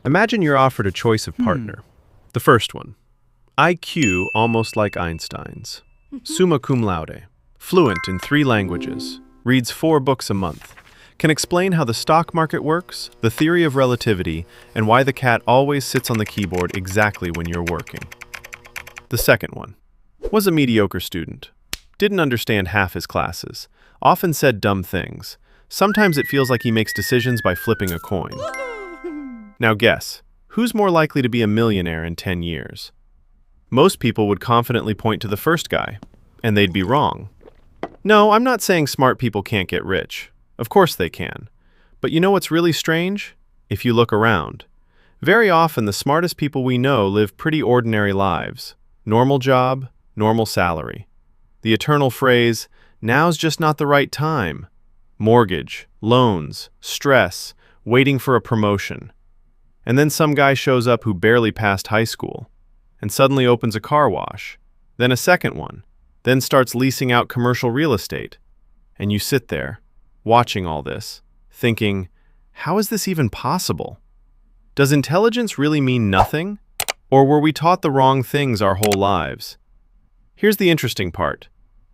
Imagine you're offered a choice of partner. The first one, IQ almost like Einstein's, summa cum laude, fluent in 3 languages, reads 4 books a month, can explain how the stock market works, the theory of relativity, and why the cat always sits on the keyboard exactly when you're working. The second one was a mediocre student, didn't understand half his classes, often said dumb things. Sometimes it feels like he makes decisions by flipping a coin. Now guess, who's more likely to be a millionaire in 10 years? Most people would confidently point to the first guy, and they'd be wrong. No, I'm not saying smart people can't get rich. Of course they can. But you know what's really strange? If you look around, very often the smartest people we know live pretty ordinary lives. Normal job, normal salary. The eternal phrase, now's just not the right time. Mortgage, loans, stress, waiting for a promotion. And then some guy shows up who barely passed high school, and suddenly opens a car wash, then a second one, then starts leasing out commercial real estate. And you sit there, watching all this, thinking, how is this even possible? Does intelligence really mean nothing? Or were we taught the wrong things our whole lives? Here's the interesting part.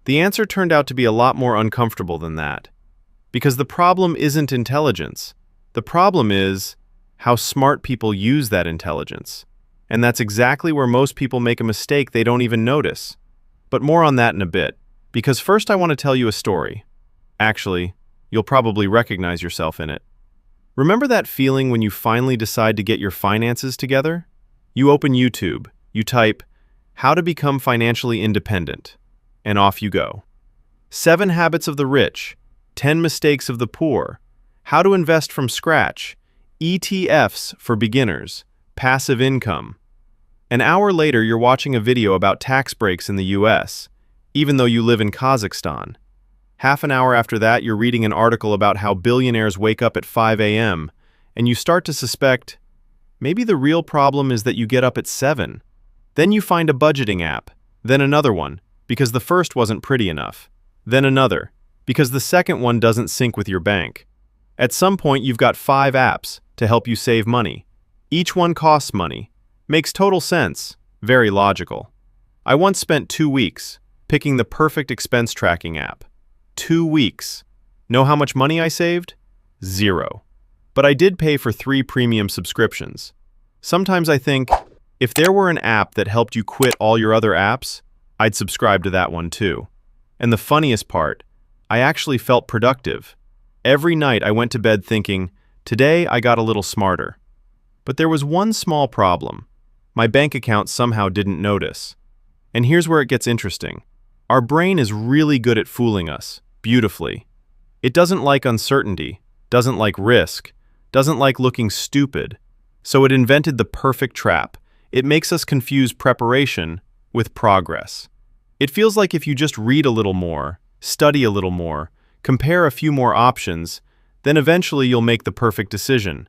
The answer turned out to be a lot more uncomfortable than that. Because the problem isn't intelligence. The problem is how smart people use that intelligence. And that's exactly where most people make a mistake they don't even notice. But more on that in a bit, because first I want to tell you a story. Actually, you'll probably recognize yourself in it. Remember that feeling when you finally decide to get your finances together? You open YouTube, you type, "How to become financially independent," and off you go. 7 habits of the rich, 10 mistakes of the poor, how to invest from scratch, ETFs for beginners, passive income. An hour later, you're watching a video about tax breaks in the US, even though you live in Kazakhstan. Half an hour after that, you're reading an article about how billionaires wake up at 5 a.m., and you start to suspect, maybe the real problem is that you get up at 7. Then you find a budgeting app, then another one, because the first wasn't pretty enough, then another, because the second one doesn't sync with your bank. At some point, you've got 5 apps to help you save money. Each one costs money. Makes total sense. Very logical. I once spent 2 weeks picking the perfect expense tracking app. 2 weeks. Know how much money I saved? 0. But I did pay for 3 premium subscriptions. Sometimes I think, if there were an app that helped you quit all your other apps, I'd subscribe to that one too. And the funniest part, I actually felt productive. Every night I went to bed thinking, today I got a little smarter. But there was one small problem. My bank account somehow didn't notice. And here's where it gets interesting. Our brain is really good at fooling us, beautifully. It doesn't like uncertainty, doesn't like risk, doesn't like looking stupid. So it invented the perfect trap. It makes us confuse preparation with progress. It feels like if you just read a little more, study a little more, compare a few more options, then eventually you'll make the perfect decision.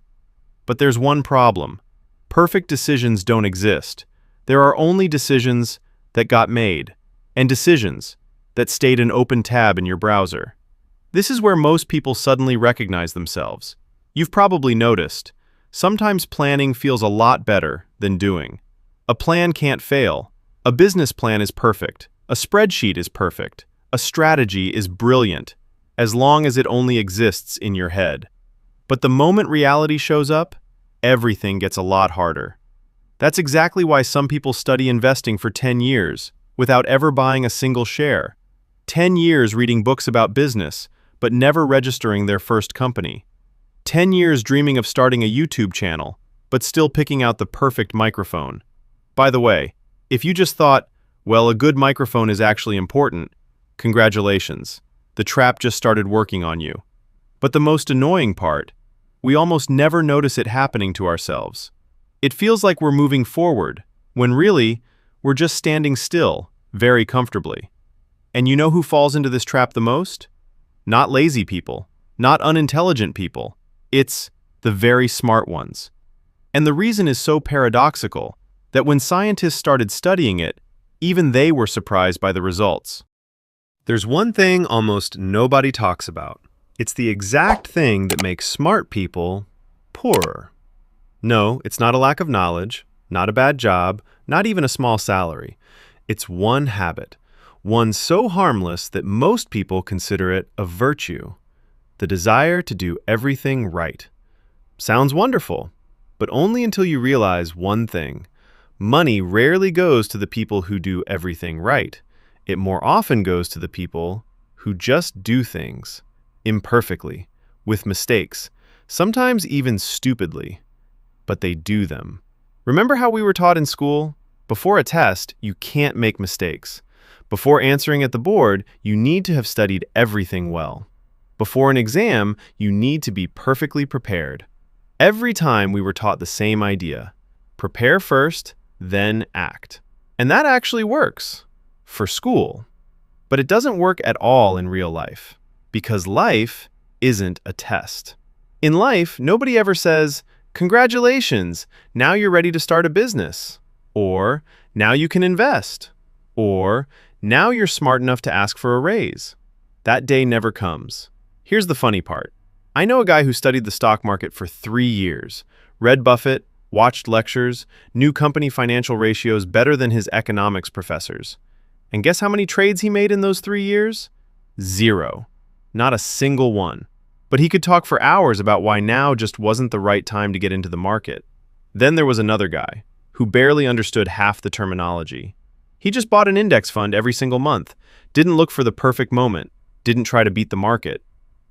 But there's one problem. Perfect decisions don't exist. There are only decisions that got made, and decisions that stayed an open tab in your browser. This is where most people suddenly recognize themselves. You've probably noticed, sometimes planning feels a lot better than doing. A plan can't fail. A business plan is perfect. A spreadsheet is perfect. A strategy is brilliant, as long as it only exists in your head. But the moment reality shows up, everything gets a lot harder. That's exactly why some people study investing for 10 years without ever buying a single share. 10 years reading books about business, but never registering their first company. 10 years dreaming of starting a YouTube channel, but still picking out the perfect microphone. By the way, if you just thought, well, a good microphone is actually important, congratulations. The trap just started working on you. But the most annoying part, we almost never notice it happening to ourselves. It feels like we're moving forward, when really, we're just standing still, very comfortably. And you know who falls into this trap the most? Not lazy people, not unintelligent people. It's the very smart ones. And the reason is so paradoxical that when scientists started studying it, even they were surprised by the results. There's one thing almost nobody talks about. It's the exact thing that makes smart people poorer. No, it's not a lack of knowledge, not a bad job, not even a small salary. It's one habit, one so harmless that most people consider it a virtue, the desire to do everything right. Sounds wonderful, but only until you realize one thing. Money rarely goes to the people who do everything right. It more often goes to the people who just do things imperfectly, with mistakes, sometimes even stupidly, but they do them. Remember how we were taught in school? Before a test, you can't make mistakes. Before answering at the board, you need to have studied everything well. Before an exam, you need to be perfectly prepared. Every time we were taught the same idea. Prepare first, then act. And that actually works for school. But it doesn't work at all in real life, because life isn't a test. In life, nobody ever says, "Congratulations, now you're ready to start a business," or "Now you can invest," or "Now you're smart enough to ask for a raise." That day never comes. Here's the funny part. I know a guy who studied the stock market for 3 years, read Buffett, watched lectures, knew company financial ratios better than his economics professors. And guess how many trades he made in those 3 years? 0. Not a single one. But he could talk for hours about why now just wasn't the right time to get into the market. Then there was another guy who barely understood half the terminology. He just bought an index fund every single month, didn't look for the perfect moment, didn't try to beat the market.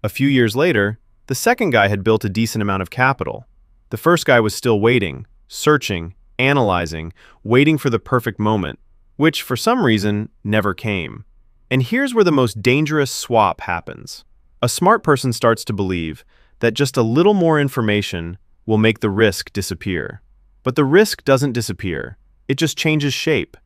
A few years later, the second guy had built a decent amount of capital. The first guy was still waiting, searching, analyzing, waiting for the perfect moment, which for some reason never came. And here's where the most dangerous swap happens. A smart person starts to believe that just a little more information will make the risk disappear. But the risk doesn't disappear. It just changes shape.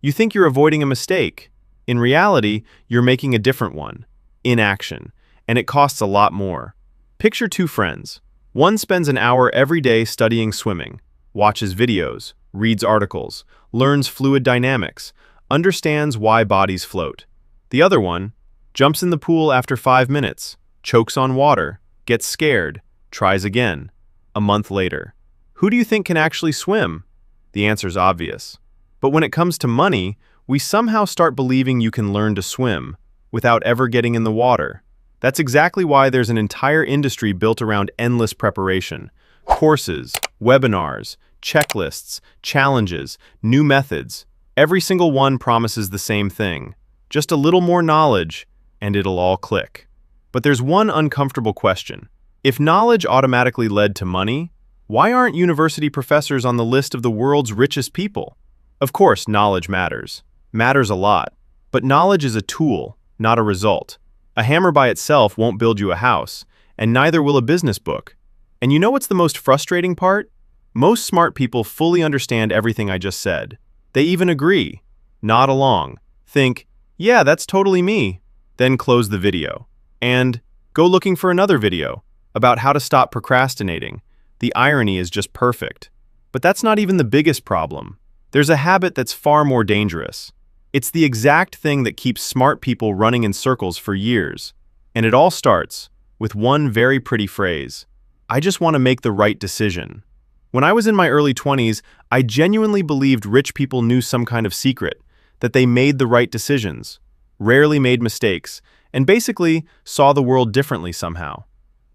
You think you're avoiding a mistake. In reality, you're making a different one, inaction, and it costs a lot more. Picture two friends. One spends an hour every day studying swimming, watches videos, reads articles, learns fluid dynamics, understands why bodies float. The other one jumps in the pool after 5 minutes, chokes on water, gets scared, tries again. A month later. Who do you think can actually swim? The answer's obvious. But when it comes to money, we somehow start believing you can learn to swim without ever getting in the water. That's exactly why there's an entire industry built around endless preparation. Courses, webinars, checklists, challenges, new methods. Every single one promises the same thing. Just a little more knowledge, and it'll all click. But there's one uncomfortable question. If knowledge automatically led to money, why aren't university professors on the list of the world's richest people? Of course, knowledge matters. Matters a lot. But knowledge is a tool, not a result. A hammer by itself won't build you a house, and neither will a business book. And you know what's the most frustrating part? Most smart people fully understand everything I just said. They even agree, nod along, think, "Yeah, that's totally me," then close the video. And go looking for another video about how to stop procrastinating. The irony is just perfect. But that's not even the biggest problem. There's a habit that's far more dangerous. It's the exact thing that keeps smart people running in circles for years. And it all starts with one very pretty phrase. I just want to make the right decision. When I was in my early 20s, I genuinely believed rich people knew some kind of secret, that they made the right decisions, rarely made mistakes, and basically saw the world differently somehow.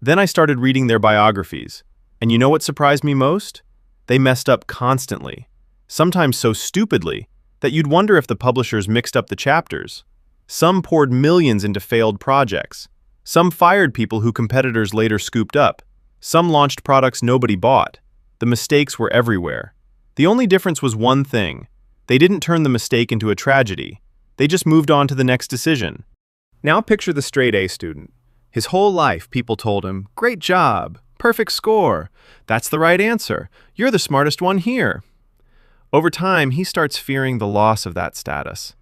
Then I started reading their biographies. And you know what surprised me most? They messed up constantly, sometimes so stupidly that you'd wonder if the publishers mixed up the chapters. Some poured millions into failed projects. Some fired people who competitors later scooped up. Some launched products nobody bought. The mistakes were everywhere. The only difference was one thing. They didn't turn the mistake into a tragedy. They just moved on to the next decision. Now picture the straight A student. His whole life, people told him, "Great job. Perfect score. That's the right answer. You're the smartest one here." Over time, he starts fearing the loss of that status.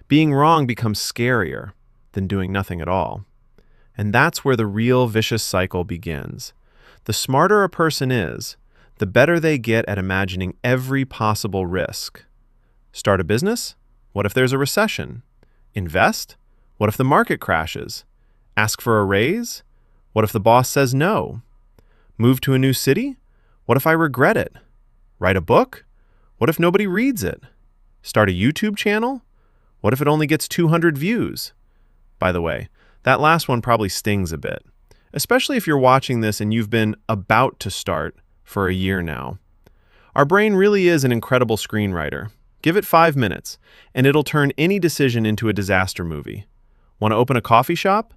Being wrong becomes scarier than doing nothing at all. And that's where the real vicious cycle begins. The smarter a person is, the better they get at imagining every possible risk. Start a business? What if there's a recession? Invest? What if the market crashes? Ask for a raise? What if the boss says no? Move to a new city? What if I regret it? Write a book? What if nobody reads it? Start a YouTube channel? What if it only gets 200 views? By the way, that last one probably stings a bit, especially if you're watching this and you've been about to start for a year now. Our brain really is an incredible screenwriter. Give it 5 minutes, and it'll turn any decision into a disaster movie. Want to open a coffee shop?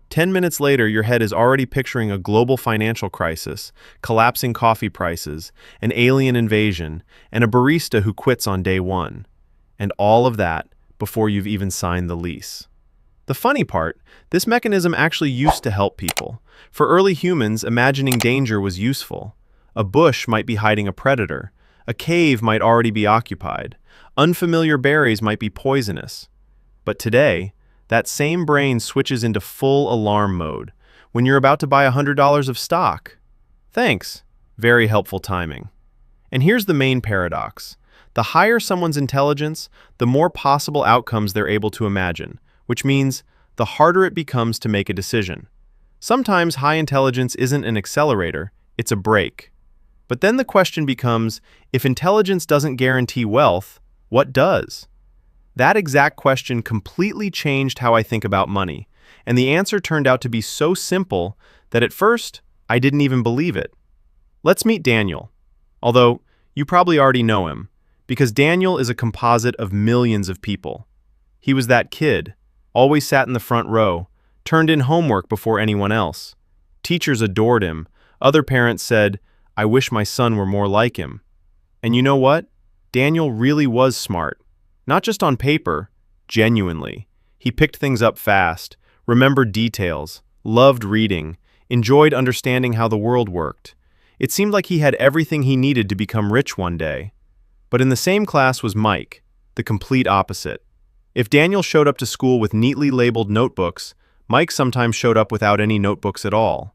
10 minutes later, your head is already picturing a global financial crisis, collapsing coffee prices, an alien invasion, and a barista who quits on day one. And all of that before you've even signed the lease. The funny part, this mechanism actually used to help people. For early humans, imagining danger was useful. A bush might be hiding a predator. A cave might already be occupied. Unfamiliar berries might be poisonous. But today, that same brain switches into full alarm mode when you're about to buy $100 of stock. Thanks. Very helpful timing. And here's the main paradox. The higher someone's intelligence, the more possible outcomes they're able to imagine, which means the harder it becomes to make a decision. Sometimes high intelligence isn't an accelerator, it's a brake. But then the question becomes, if intelligence doesn't guarantee wealth, what does? That exact question completely changed how I think about money, and the answer turned out to be so simple that at first, I didn't even believe it. Let's meet Daniel. Although, you probably already know him, because Daniel is a composite of millions of people. He was that kid, always sat in the front row, turned in homework before anyone else. Teachers adored him. Other parents said, "I wish my son were more like him." And you know what? Daniel really was smart. Not just on paper, genuinely. He picked things up fast, remembered details, loved reading, enjoyed understanding how the world worked. It seemed like he had everything he needed to become rich one day. But in the same class was Mike, the complete opposite. If Daniel showed up to school with neatly labeled notebooks, Mike sometimes showed up without any notebooks at all.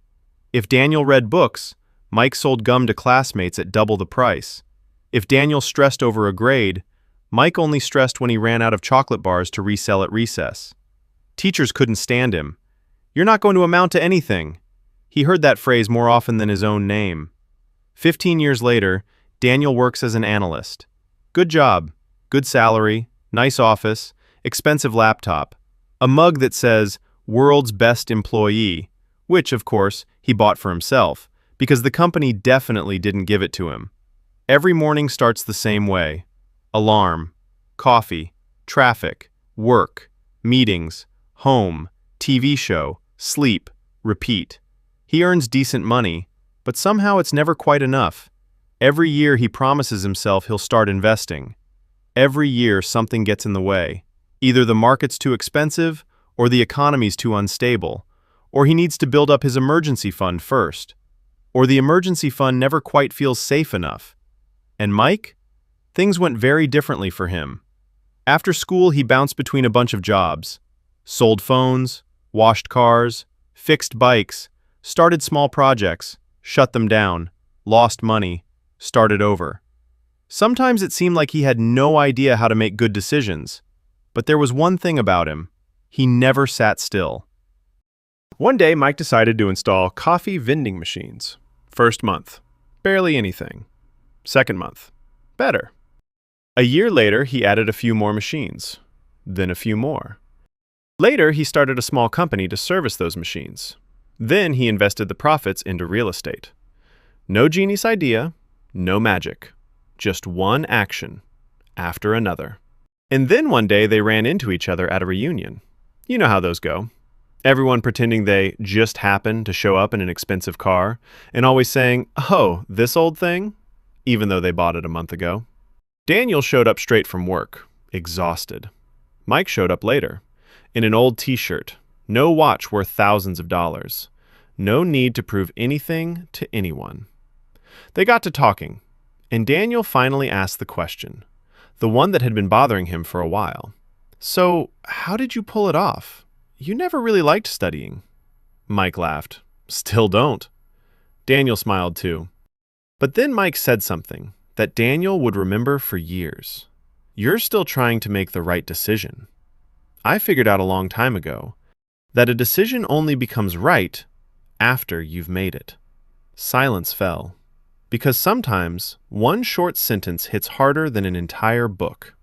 If Daniel read books, Mike sold gum to classmates at double the price. If Daniel stressed over a grade, Mike only stressed when he ran out of chocolate bars to resell at recess. Teachers couldn't stand him. "You're not going to amount to anything." He heard that phrase more often than his own name. 15 years later, Daniel works as an analyst. Good job, good salary, nice office, expensive laptop, a mug that says, "World's Best Employee," which, of course, he bought for himself, because the company definitely didn't give it to him. Every morning starts the same way. Alarm, coffee, traffic, work, meetings, home, TV show, sleep, repeat. He earns decent money, but somehow it's never quite enough. Every year he promises himself he'll start investing. Every year something gets in the way. Either the market's too expensive, or the economy's too unstable, or he needs to build up his emergency fund first, or the emergency fund never quite feels safe enough. And Mike? Things went very differently for him. After school, he bounced between a bunch of jobs. Sold phones, washed cars, fixed bikes, started small projects, shut them down, lost money, started over. Sometimes it seemed like he had no idea how to make good decisions. But there was one thing about him. He never sat still. One day, Mike decided to install coffee vending machines. First month, barely anything. Second month, better. A year later, he added a few more machines, then a few more. Later, he started a small company to service those machines. Then he invested the profits into real estate. No genius idea, no magic, just one action after another. And then one day they ran into each other at a reunion. You know how those go. Everyone pretending they just happened to show up in an expensive car and always saying, "Oh, this old thing?" even though they bought it a month ago. Daniel showed up straight from work, exhausted. Mike showed up later, in an old t-shirt, no watch worth thousands of dollars, no need to prove anything to anyone. They got to talking, and Daniel finally asked the question, the one that had been bothering him for a while. "So, how did you pull it off? You never really liked studying." Mike laughed. "Still don't." Daniel smiled too. But then Mike said something that Daniel would remember for years. "You're still trying to make the right decision. I figured out a long time ago that a decision only becomes right after you've made it." Silence fell. because sometimes one short sentence hits harder than an entire book.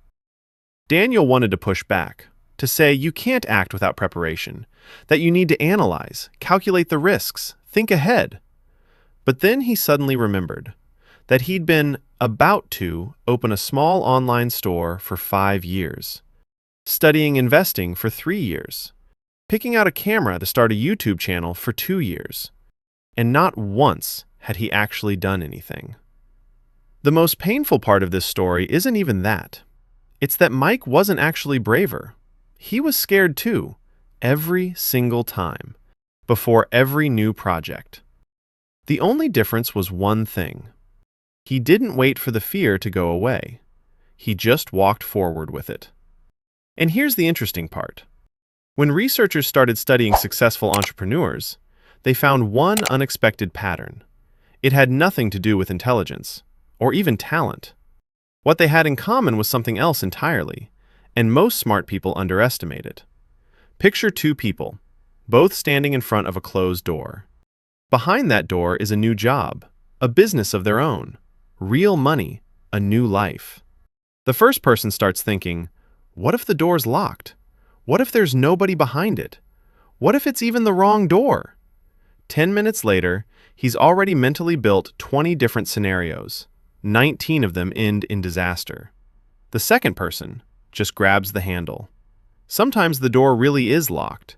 Daniel wanted to push back, to say you can't act without preparation, that you need to analyze, calculate the risks, think ahead. But then he suddenly remembered that he'd been about to open a small online store for 5 years, studying investing for 3 years, picking out a camera to start a YouTube channel for 2 years, and not once had he actually done anything. The most painful part of this story isn't even that. It's that Mike wasn't actually braver. He was scared too, every single time, before every new project. The only difference was one thing. He didn't wait for the fear to go away. He just walked forward with it. And here's the interesting part. When researchers started studying successful entrepreneurs, they found one unexpected pattern. It had nothing to do with intelligence, or even talent. What they had in common was something else entirely, and most smart people underestimate it. Picture two people, both standing in front of a closed door. Behind that door is a new job, a business of their own, real money, a new life. The first person starts thinking, what if the door's locked? What if there's nobody behind it? What if it's even the wrong door? 10 minutes later, he's already mentally built 20 different scenarios. 19 of them end in disaster. The second person just grabs the handle. Sometimes the door really is locked.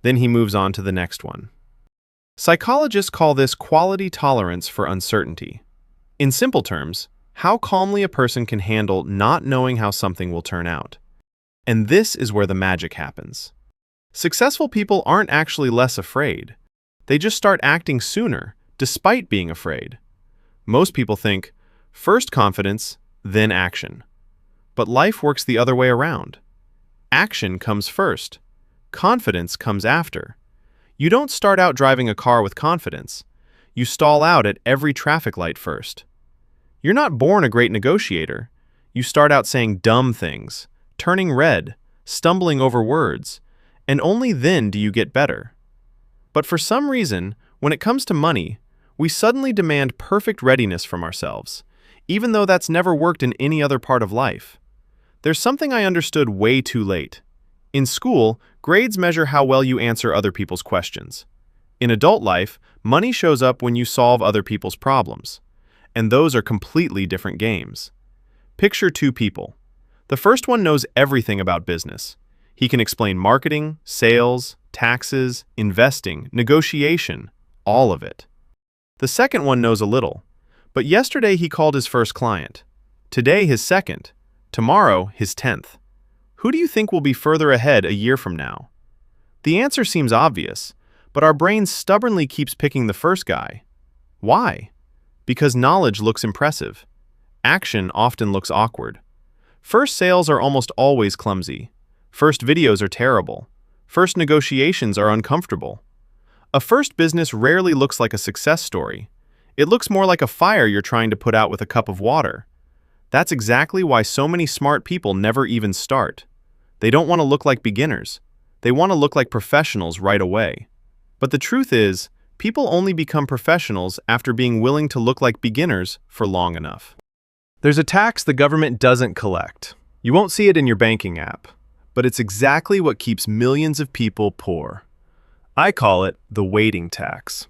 Then he moves on to the next one. Psychologists call this quality tolerance for uncertainty. In simple terms, how calmly a person can handle not knowing how something will turn out. And this is where the magic happens. Successful people aren't actually less afraid. They just start acting sooner, despite being afraid. Most people think, first confidence, then action. But life works the other way around. Action comes first. Confidence comes after. You don't start out driving a car with confidence. You stall out at every traffic light first. You're not born a great negotiator. You start out saying dumb things, turning red, stumbling over words, and only then do you get better. But for some reason, when it comes to money, we suddenly demand perfect readiness from ourselves, even though that's never worked in any other part of life. There's something I understood way too late. In school, grades measure how well you answer other people's questions. In adult life, money shows up when you solve other people's problems. And those are completely different games. Picture two people. The first one knows everything about business. He can explain marketing, sales, taxes, investing, negotiation, all of it. The second one knows a little. But yesterday he called his first client. Today his second. Tomorrow his 10th. Who do you think will be further ahead a year from now? The answer seems obvious, but our brain stubbornly keeps picking the first guy. Why? Because knowledge looks impressive. Action often looks awkward. First sales are almost always clumsy. First videos are terrible. First negotiations are uncomfortable. A first business rarely looks like a success story. It looks more like a fire you're trying to put out with a cup of water. That's exactly why so many smart people never even start. They don't want to look like beginners. They want to look like professionals right away. But the truth is, people only become professionals after being willing to look like beginners for long enough. There's a tax the government doesn't collect. You won't see it in your banking app, but it's exactly what keeps millions of people poor. I call it the waiting tax.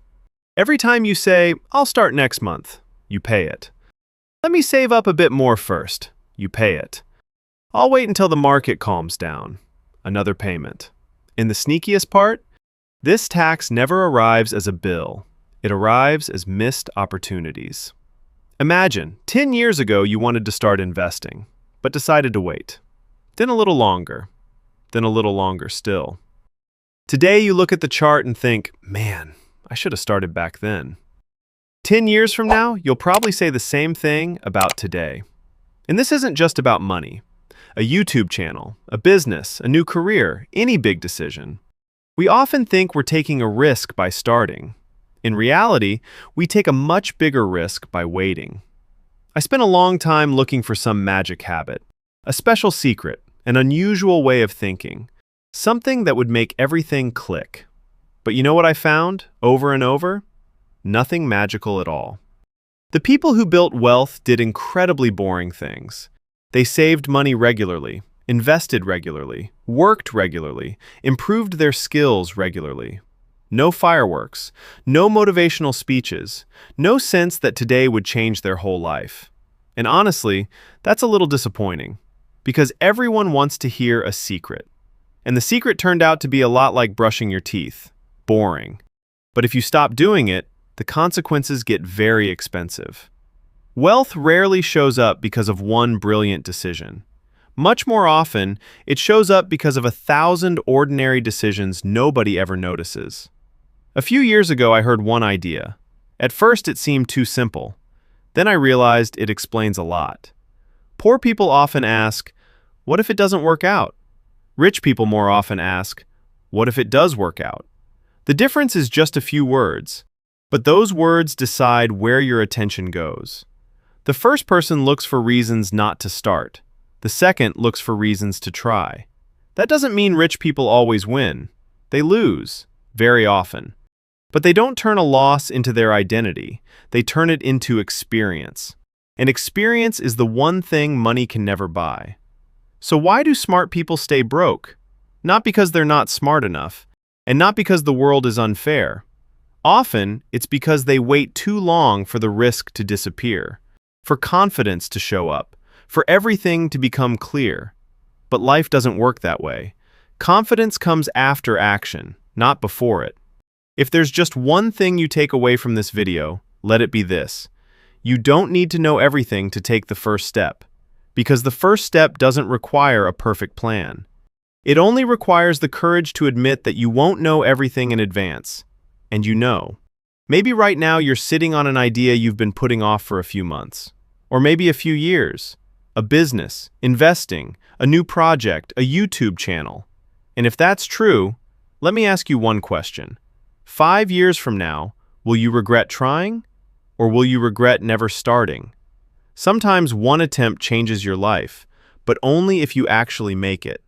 Every time you say, "I'll start next month," you pay it. "Let me save up a bit more first," you pay it. "I'll wait until the market calms down," another payment. And the sneakiest part? This tax never arrives as a bill. It arrives as missed opportunities. Imagine, 10 years ago you wanted to start investing, but decided to wait. Then a little longer. Then a little longer still. Today you look at the chart and think, man, I should have started back then. 10 years from now, you'll probably say the same thing about today. And this isn't just about money. A YouTube channel, a business, a new career, any big decision. We often think we're taking a risk by starting. In reality, we take a much bigger risk by waiting. I spent a long time looking for some magic habit, a special secret, an unusual way of thinking, something that would make everything click. But you know what I found over and over? Nothing magical at all. The people who built wealth did incredibly boring things. They saved money regularly, invested regularly, worked regularly, improved their skills regularly. No fireworks, no motivational speeches, no sense that today would change their whole life. And honestly, that's a little disappointing, because everyone wants to hear a secret. And the secret turned out to be a lot like brushing your teeth. Boring. But if you stop doing it, the consequences get very expensive. Wealth rarely shows up because of one brilliant decision. Much more often, it shows up because of 1,000 ordinary decisions nobody ever notices. A few years ago, I heard one idea. At first, it seemed too simple. Then I realized it explains a lot. Poor people often ask, what if it doesn't work out? Rich people more often ask, what if it does work out? The difference is just a few words, but those words decide where your attention goes. The first person looks for reasons not to start. The second looks for reasons to try. That doesn't mean rich people always win. They lose, very often. But they don't turn a loss into their identity. They turn it into experience. And experience is the one thing money can never buy. So why do smart people stay broke? Not because they're not smart enough, and not because the world is unfair. Often, it's because they wait too long for the risk to disappear, for confidence to show up, for everything to become clear. But life doesn't work that way. Confidence comes after action, not before it. If there's just one thing you take away from this video, let it be this. You don't need to know everything to take the first step, because the first step doesn't require a perfect plan. It only requires the courage to admit that you won't know everything in advance. And you know. Maybe right now you're sitting on an idea you've been putting off for a few months, or maybe a few years. A business, investing, a new project, a YouTube channel. And if that's true, let me ask you one question. 5 years from now, will you regret trying? Or will you regret never starting? Sometimes one attempt changes your life, but only if you actually make it.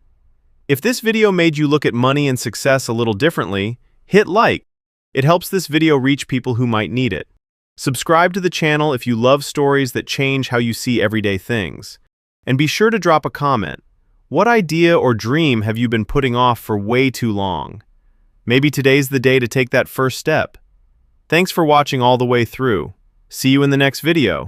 If this video made you look at money and success a little differently, hit like. It helps this video reach people who might need it. Subscribe to the channel if you love stories that change how you see everyday things. And be sure to drop a comment. What idea or dream have you been putting off for way too long? Maybe today's the day to take that first step. Thanks for watching all the way through. See you in the next video.